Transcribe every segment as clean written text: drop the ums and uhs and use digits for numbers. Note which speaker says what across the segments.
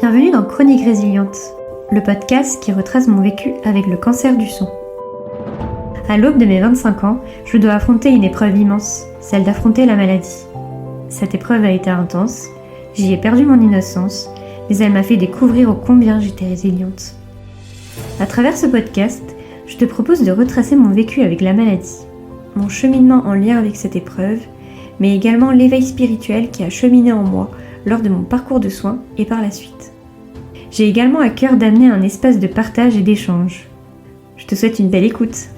Speaker 1: Bienvenue dans Chronique Résiliente, le podcast qui retrace mon vécu avec le cancer du son. À l'aube de mes 25 ans, je dois affronter une épreuve immense, celle d'affronter la maladie. Cette épreuve a été intense, j'y ai perdu mon innocence, mais elle m'a fait découvrir ô combien j'étais résiliente. À travers ce podcast, je te propose de retracer mon vécu avec la maladie, mon cheminement en lien avec cette épreuve, mais également l'éveil spirituel qui a cheminé en moi lors de mon parcours de soins et par la suite. J'ai également à cœur d'amener un espace de partage et d'échange. Je te souhaite une belle écoute.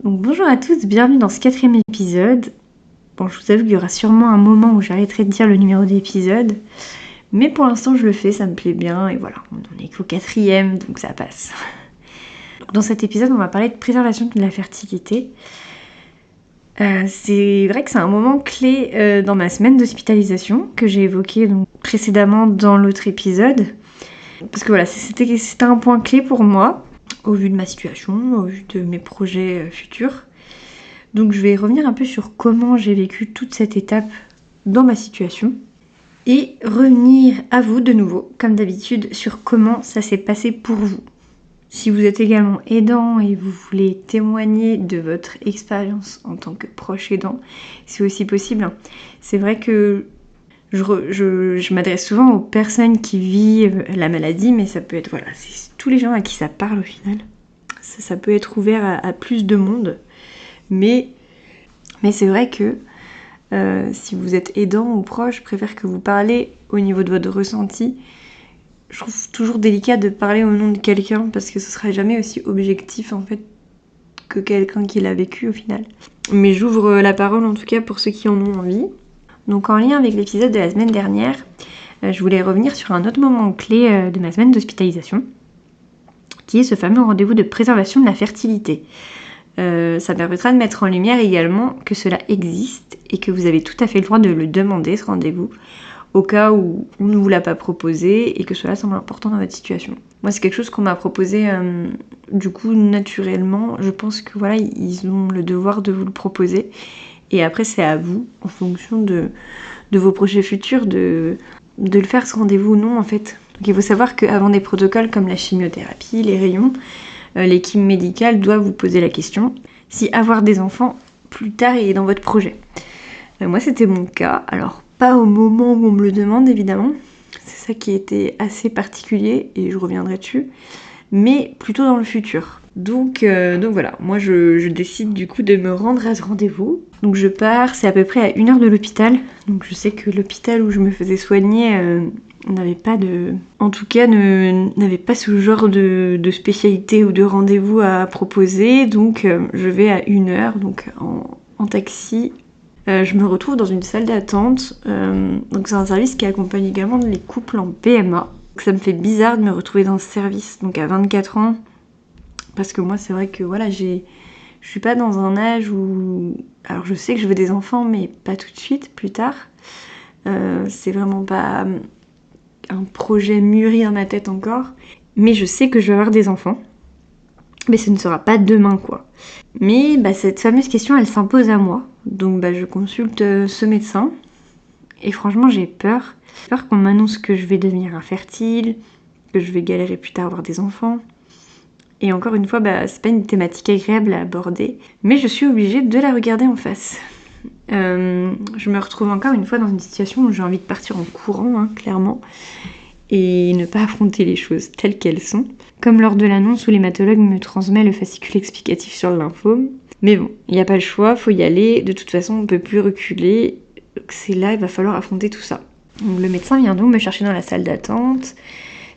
Speaker 1: Donc, bonjour à tous, bienvenue dans ce 4e épisode. Bon, je vous avoue qu'il y aura sûrement un moment où j'arrêterai de dire le numéro d'épisode, mais pour l'instant je le fais, ça me plaît bien, et voilà, on est qu'au 4e, donc ça passe. Dans cet épisode, on va parler de préservation de la fertilité. C'est vrai que c'est un moment clé dans ma semaine d'hospitalisation, que j'ai évoqué donc, précédemment dans l'autre épisode, parce que voilà, c'était un point clé pour moi, au vu de ma situation, au vu de mes projets futurs. Donc je vais revenir un peu sur comment j'ai vécu toute cette étape dans ma situation et revenir à vous de nouveau, comme d'habitude, sur comment ça s'est passé pour vous. Si vous êtes également aidant et vous voulez témoigner de votre expérience en tant que proche aidant, c'est aussi possible. C'est vrai que je m'adresse souvent aux personnes qui vivent la maladie, mais ça peut être, voilà, c'est tous les gens à qui ça parle au final. Ça peut être ouvert à plus de monde. Mais c'est vrai que si vous êtes aidant ou proche, je préfère que vous parlez au niveau de votre ressenti. Je trouve toujours délicat de parler au nom de quelqu'un parce que ce sera jamais aussi objectif en fait que quelqu'un qui l'a vécu au final. Mais j'ouvre la parole en tout cas pour ceux qui en ont envie. Donc en lien avec l'épisode de la semaine dernière, je voulais revenir sur un autre moment clé de ma semaine d'hospitalisation, qui est ce fameux rendez-vous de préservation de la fertilité. Ça permettra de mettre en lumière également que cela existe et que vous avez tout à fait le droit de le demander, ce rendez-vous, au cas où on ne vous l'a pas proposé et que cela semble important dans votre situation. Moi, c'est quelque chose qu'on m'a proposé du coup naturellement. Je pense que voilà, ils ont le devoir de vous le proposer. Et après, c'est à vous, en fonction de vos projets futurs, de le faire ce rendez-vous ou non en fait. Donc il faut savoir qu'avant des protocoles comme la chimiothérapie, les rayons, l'équipe médicale doit vous poser la question si avoir des enfants plus tard est dans votre projet. Moi c'était mon cas, alors pas au moment où on me le demande évidemment, c'est ça qui était assez particulier et je reviendrai dessus, mais plutôt dans le futur. Donc voilà, moi je décide du coup de me rendre à ce rendez-vous. Donc je pars, c'est à peu près à 1 heure de l'hôpital, donc je sais que l'hôpital où je me faisais soigner n'avait pas ce genre de spécialité ou de rendez-vous à proposer, donc je vais à 1 heure, donc en taxi. Je me retrouve dans une salle d'attente, donc c'est un service qui accompagne également les couples en PMA. Donc ça me fait bizarre de me retrouver dans ce service, donc à 24 ans, parce que moi c'est vrai que voilà, je suis pas dans un âge où... Alors je sais que je veux des enfants, mais pas tout de suite, plus tard. C'est vraiment pas un projet mûri dans ma tête encore, mais je sais que je vais avoir des enfants, mais ce ne sera pas demain quoi. Mais cette fameuse question elle s'impose à moi, donc je consulte ce médecin, et franchement j'ai peur qu'on m'annonce que je vais devenir infertile, que je vais galérer plus tard à avoir des enfants, et encore une fois c'est pas une thématique agréable à aborder, mais je suis obligée de la regarder en face. Je me retrouve encore une fois dans une situation où j'ai envie de partir en courant, clairement, et ne pas affronter les choses telles qu'elles sont. Comme lors de l'annonce où l'hématologue me transmet le fascicule explicatif sur le lymphome. Mais bon, il n'y a pas le choix, faut y aller, de toute façon on ne peut plus reculer, c'est là, il va falloir affronter tout ça. Donc le médecin vient donc me chercher dans la salle d'attente.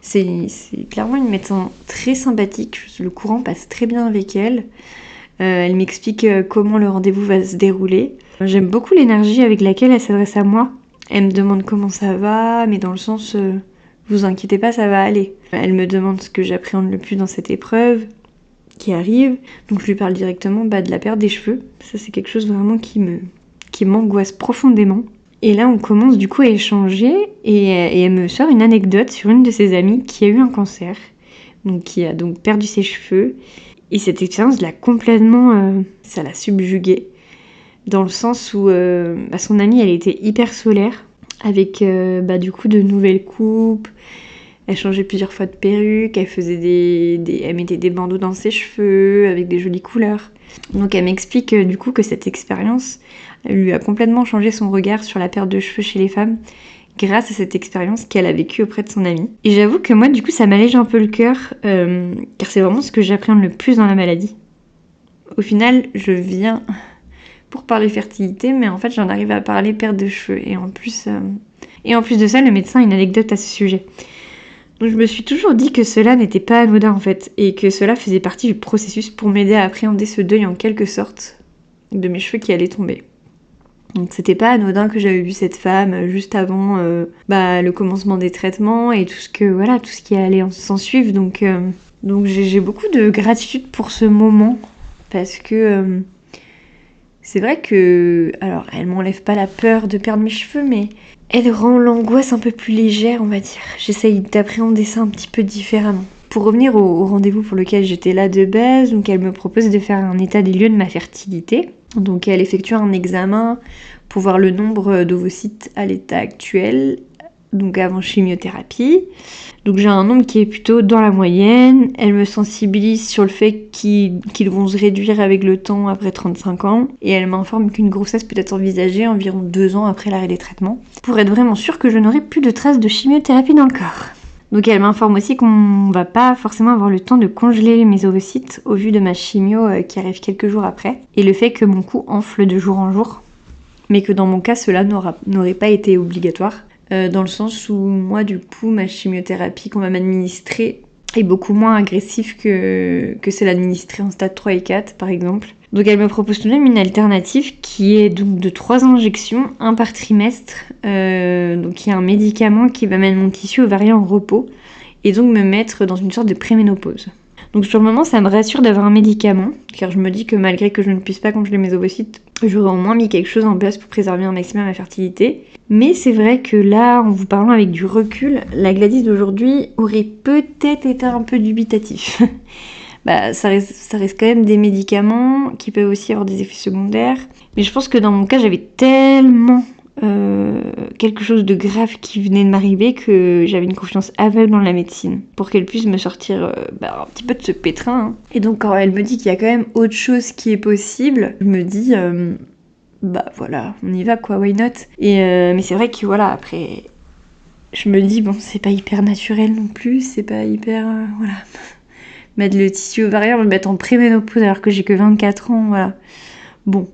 Speaker 1: C'est clairement une médecin très sympathique, le courant passe très bien avec elle. Elle m'explique comment le rendez-vous va se dérouler. J'aime beaucoup l'énergie avec laquelle elle s'adresse à moi. Elle me demande comment ça va, mais dans le sens vous inquiétez pas, ça va aller. Elle me demande ce que j'appréhende le plus dans cette épreuve qui arrive. Donc je lui parle directement de la perte des cheveux. Ça c'est quelque chose vraiment qui m'angoisse profondément. Et là, on commence du coup à échanger et elle me sort une anecdote sur une de ses amies qui a eu un cancer, donc qui a donc perdu ses cheveux. Et cette expérience l'a complètement, ça l'a subjuguée, dans le sens où son amie, elle était hyper solaire, avec du coup de nouvelles coupes. Elle changeait plusieurs fois de perruque, elle faisait elle mettait des bandeaux dans ses cheveux avec des jolies couleurs. Donc elle m'explique du coup que cette expérience lui a complètement changé son regard sur la perte de cheveux chez les femmes grâce à cette expérience qu'elle a vécue auprès de son amie. Et j'avoue que moi du coup ça m'allège un peu le cœur car c'est vraiment ce que j'appréhende le plus dans la maladie. Au final je viens pour parler fertilité mais en fait j'en arrive à parler perte de cheveux et en plus de ça le médecin a une anecdote à ce sujet. Donc je me suis toujours dit que cela n'était pas anodin en fait, et que cela faisait partie du processus pour m'aider à appréhender ce deuil en quelque sorte de mes cheveux qui allaient tomber. Donc c'était pas anodin que j'avais vu cette femme juste avant le commencement des traitements et tout ce qui allait s'en suivre. Donc j'ai beaucoup de gratitude pour ce moment parce que c'est vrai que alors elle m'enlève pas la peur de perdre mes cheveux, mais elle rend l'angoisse un peu plus légère, on va dire. J'essaye d'appréhender ça un petit peu différemment. Pour revenir au rendez-vous pour lequel j'étais là de base, donc elle me propose de faire un état des lieux de ma fertilité. Donc elle effectue un examen pour voir le nombre d'ovocytes à l'état actuel, donc avant chimiothérapie. Donc j'ai un nombre qui est plutôt dans la moyenne. Elle me sensibilise sur le fait qu'ils vont se réduire avec le temps après 35 ans. Et elle m'informe qu'une grossesse peut être envisagée environ 2 ans après l'arrêt des traitements, pour être vraiment sûre que je n'aurai plus de traces de chimiothérapie dans le corps. Donc elle m'informe aussi qu'on va pas forcément avoir le temps de congeler mes ovocytes au vu de ma chimio qui arrive quelques jours après. Et le fait que mon cou enfle de jour en jour. Mais que dans mon cas, cela n'aurait pas été obligatoire. Dans le sens où moi du coup ma chimiothérapie qu'on va m'administrer est beaucoup moins agressive que celle administrée en stade 3 et 4 par exemple. Donc elle me propose tout de même une alternative qui est donc de 3 injections, 1 par trimestre, donc il y a un médicament qui va mettre mon tissu ovarien en repos et donc me mettre dans une sorte de préménopause. Donc sur le moment ça me rassure d'avoir un médicament, car je me dis que malgré que je ne puisse pas congeler mes ovocytes, j'aurais au moins mis quelque chose en place pour préserver un maximum ma fertilité. Mais c'est vrai que là, en vous parlant avec du recul, la Gladys d'aujourd'hui aurait peut-être été un peu dubitatif. Ça reste quand même des médicaments qui peuvent aussi avoir des effets secondaires. Mais je pense que dans mon cas, j'avais tellement quelque chose de grave qui venait de m'arriver que j'avais une confiance aveugle dans la médecine pour qu'elle puisse me sortir un petit peu de ce pétrin. Hein. Et donc quand elle me dit qu'il y a quand même autre chose qui est possible, je me dis voilà, on y va quoi, why not. Et mais c'est vrai que voilà, après je me dis bon, c'est pas hyper naturel non plus, c'est pas hyper voilà. Mettre le tissu ovarien, me mettre en préménopause alors que j'ai que 24 ans, voilà. Bon,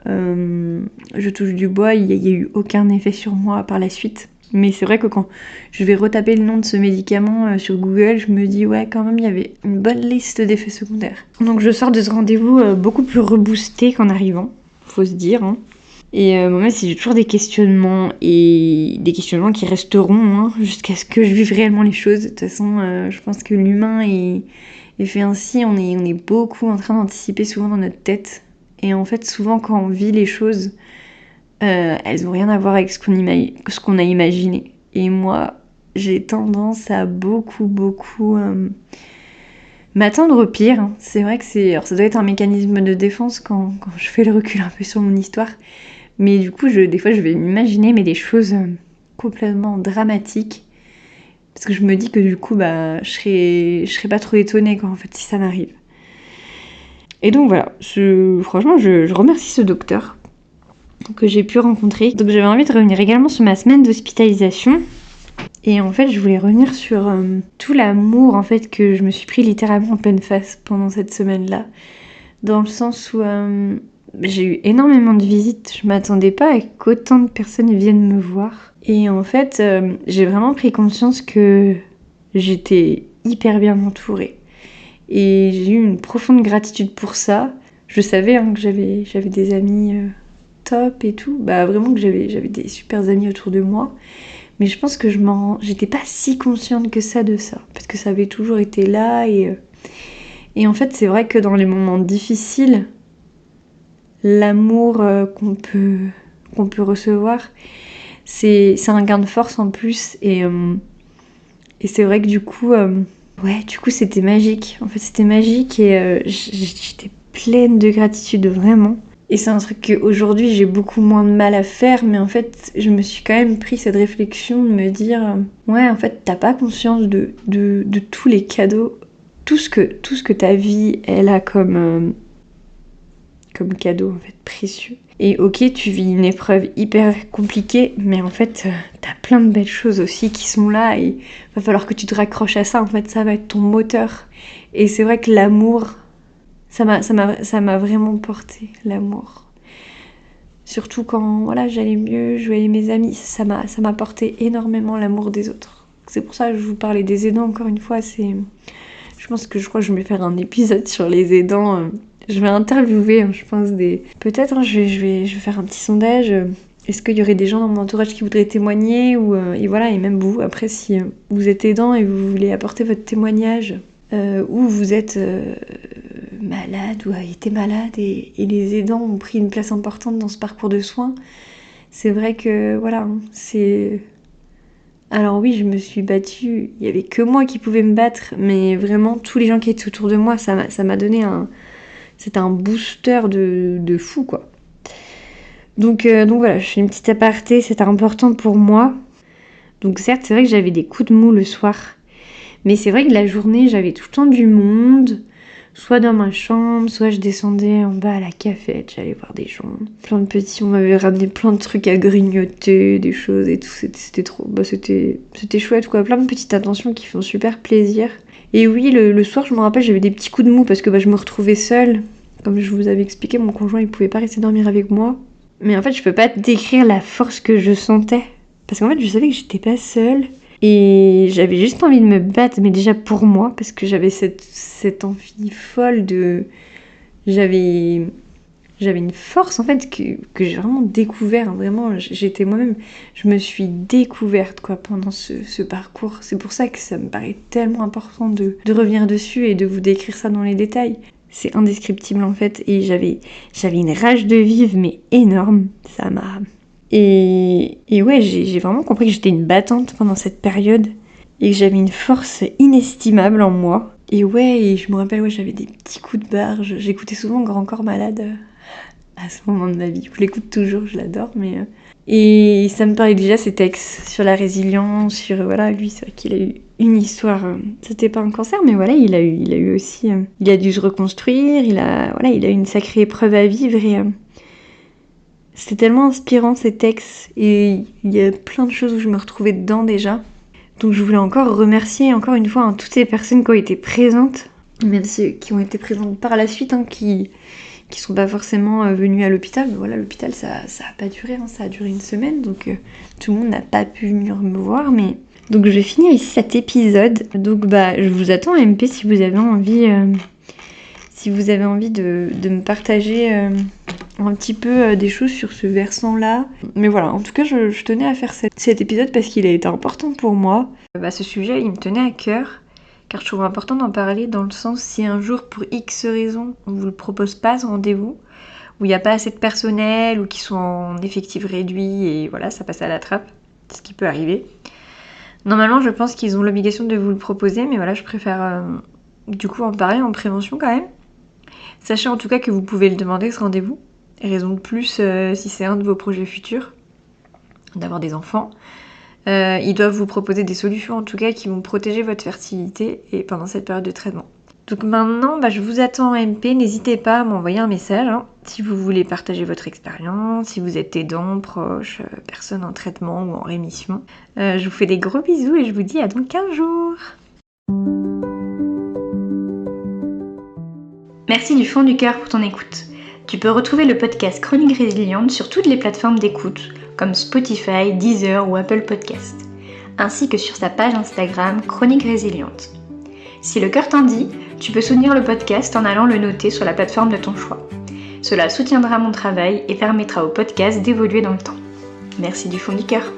Speaker 1: je touche du bois, il n'y a eu aucun effet sur moi par la suite. Mais c'est vrai que quand je vais retaper le nom de ce médicament sur Google, je me dis ouais, quand même il y avait une bonne liste d'effets secondaires. Donc je sors de ce rendez-vous beaucoup plus reboosté qu'en arrivant, faut se dire. Hein. Et même si j'ai toujours des questionnements et des questionnements qui resteront jusqu'à ce que je vive réellement les choses. De toute façon, je pense que l'humain est fait ainsi, on est beaucoup en train d'anticiper souvent dans notre tête. Et en fait, souvent, quand on vit les choses, elles n'ont rien à voir avec ce qu'on a imaginé. Et moi, j'ai tendance à beaucoup m'attendre au pire. Hein. C'est vrai que alors ça doit être un mécanisme de défense quand je fais le recul un peu sur mon histoire. Mais du coup, des fois, je vais m'imaginer des choses complètement dramatiques. Parce que je me dis que du coup, je serais pas trop étonnée en fait, si ça m'arrive. Et donc voilà, franchement, je remercie ce docteur que j'ai pu rencontrer. Donc j'avais envie de revenir également sur ma semaine d'hospitalisation. Et en fait, je voulais revenir sur tout l'amour en fait que je me suis pris littéralement en pleine face pendant cette semaine-là. Dans le sens où j'ai eu énormément de visites. Je m'attendais pas à qu'autant de personnes viennent me voir. Et en fait, j'ai vraiment pris conscience que j'étais hyper bien entourée. Et j'ai eu une profonde gratitude pour ça. Je savais que j'avais des amis top et tout. Vraiment que j'avais des super amis autour de moi. Mais je pense que j'étais pas si consciente que ça de ça. Parce que ça avait toujours été là. Et en fait, c'est vrai que dans les moments difficiles, l'amour qu'on peut recevoir c'est un gain de force en plus et c'est vrai que du coup c'était magique. En fait c'était magique et j'étais pleine de gratitude vraiment. Et c'est un truc qu'aujourd'hui j'ai beaucoup moins de mal à faire, mais en fait je me suis quand même pris cette réflexion de me dire ouais en fait t'as pas conscience de tous les cadeaux, tout ce que ta vie elle a comme cadeau en fait précieux. Et ok tu vis une épreuve hyper compliquée, mais en fait t'as plein de belles choses aussi qui sont là et va falloir que tu te raccroches à ça, en fait ça va être ton moteur. Et c'est vrai que l'amour, ça m'a vraiment porté, l'amour. Surtout quand voilà, j'allais mieux, je voyais mes amis, ça m'a porté énormément l'amour des autres. C'est pour ça que je vous parlais des aidants encore une fois. Je crois que je vais faire un épisode sur les aidants. Je vais interviewer, je pense, peut-être je vais faire un petit sondage. Est-ce qu'il y aurait des gens dans mon entourage qui voudraient témoigner et voilà, et même vous, après, si vous êtes aidant et vous voulez apporter votre témoignage, ou vous êtes malade ou avez été malade et les aidants ont pris une place importante dans ce parcours de soins, c'est vrai que voilà, c'est... Alors oui, je me suis battue, il y avait que moi qui pouvais me battre, mais vraiment tous les gens qui étaient autour de moi, ça m'a donné c'était un booster de fou quoi. Donc voilà, je fais une petite aparté, c'était important pour moi. Donc certes, c'est vrai que j'avais des coups de mou le soir, mais c'est vrai que la journée, j'avais tout le temps du monde, soit dans ma chambre, soit je descendais en bas à la cafette, j'allais voir des gens. Plein de petits, on m'avait ramené plein de trucs à grignoter, des choses et tout, c'était trop... c'était chouette quoi, plein de petites attentions qui font super plaisir. Et oui, le soir, je me rappelle, j'avais des petits coups de mou parce que je me retrouvais seule. Comme je vous avais expliqué, mon conjoint, il pouvait pas rester dormir avec moi. Mais en fait, je peux pas décrire la force que je sentais. Parce qu'en fait, je savais que j'étais pas seule. Et j'avais juste envie de me battre, mais déjà pour moi, parce que j'avais cette envie folle de... J'avais une force en fait que j'ai vraiment découvert, vraiment, j'étais moi-même, je me suis découverte quoi pendant ce parcours. C'est pour ça que ça me paraît tellement important de revenir dessus et de vous décrire ça dans les détails. C'est indescriptible en fait, et j'avais une rage de vivre mais énorme, ça m'a... Et ouais, j'ai vraiment compris que j'étais une battante pendant cette période et que j'avais une force inestimable en moi. Et ouais, et je me rappelle, ouais, j'avais des petits coups de barre. J'écoutais souvent Grand Corps Malade à ce moment de ma vie. Je l'écoute toujours, je l'adore, mais... Et ça me parlait déjà ces textes sur la résilience, sur... Voilà, lui, c'est vrai qu'il a eu une histoire... C'était pas un cancer, mais voilà, il a eu aussi... il a dû se reconstruire, il a eu une sacrée épreuve à vivre et... C'était tellement inspirant ces textes et il y a plein de choses où je me retrouvais dedans déjà. Donc je voulais encore remercier encore une fois toutes ces personnes qui ont été présentes, même ceux qui ont été présentes par la suite, qui sont pas forcément venus à l'hôpital. Mais voilà, l'hôpital ça a pas duré, ça a duré une semaine, donc tout le monde n'a pas pu venir me voir. Mais donc je vais finir ici cet épisode. Donc je vous attends à MP si vous avez envie. Si vous avez envie de me partager un petit peu des choses sur ce versant-là. Mais voilà, en tout cas, je tenais à faire cet épisode parce qu'il a été important pour moi. Ce sujet, il me tenait à cœur, car je trouve important d'en parler dans le sens si un jour, pour X raisons, on vous le propose pas ce rendez-vous, où il n'y a pas assez de personnel, ou qui sont en effectif réduit, et voilà, ça passe à la trappe, c'est ce qui peut arriver. Normalement, je pense qu'ils ont l'obligation de vous le proposer, mais voilà, je préfère du coup en parler en prévention quand même. Sachez en tout cas que vous pouvez le demander ce rendez-vous. Raison de plus si c'est un de vos projets futurs, d'avoir des enfants. Ils doivent vous proposer des solutions en tout cas qui vont protéger votre fertilité et pendant cette période de traitement. Donc maintenant, je vous attends en MP. N'hésitez pas à m'envoyer un message si vous voulez partager votre expérience, si vous êtes aidant, proche, personne en traitement ou en rémission. Je vous fais des gros bisous et je vous dis à dans 15 jours.
Speaker 2: Merci du fond du cœur pour ton écoute. Tu peux retrouver le podcast Chronique Résiliente sur toutes les plateformes d'écoute, comme Spotify, Deezer ou Apple Podcast, ainsi que sur sa page Instagram Chronique Résiliente. Si le cœur t'en dit, tu peux soutenir le podcast en allant le noter sur la plateforme de ton choix. Cela soutiendra mon travail et permettra au podcast d'évoluer dans le temps. Merci du fond du cœur.